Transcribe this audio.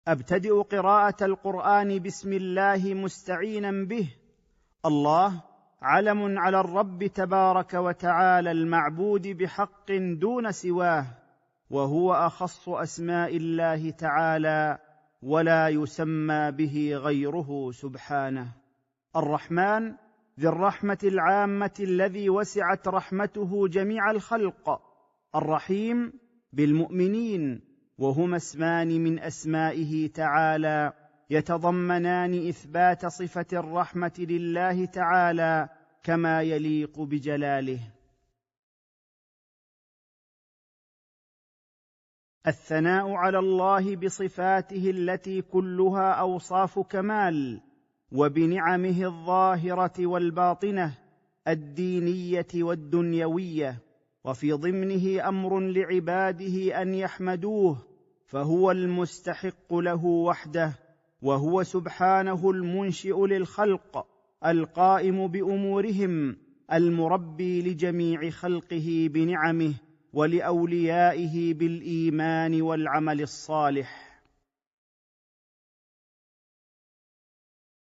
أبتدئ قراءة القرآن بسم الله مستعينا به. الله علم على الرب تبارك وتعالى المعبود بحق دون سواه، وهو أخص أسماء الله تعالى، ولا يسمى به غيره سبحانه. الرحمن ذي الرحمة العامة الذي وسعت رحمته جميع الخلق. الرحيم بالمؤمنين، وهما اسمان من أسمائه تعالى يتضمنان إثبات صفة الرحمة لله تعالى كما يليق بجلاله. الثناء على الله بصفاته التي كلها أوصاف كمال، وبنعمه الظاهرة والباطنة الدينية والدنيوية، وفي ضمنه أمر لعباده أن يحمدوه، فهو المستحق له وحده، وهو سبحانه المنشئ للخلق القائم بأمورهم المربي لجميع خلقه بنعمه، ولأوليائه بالإيمان والعمل الصالح.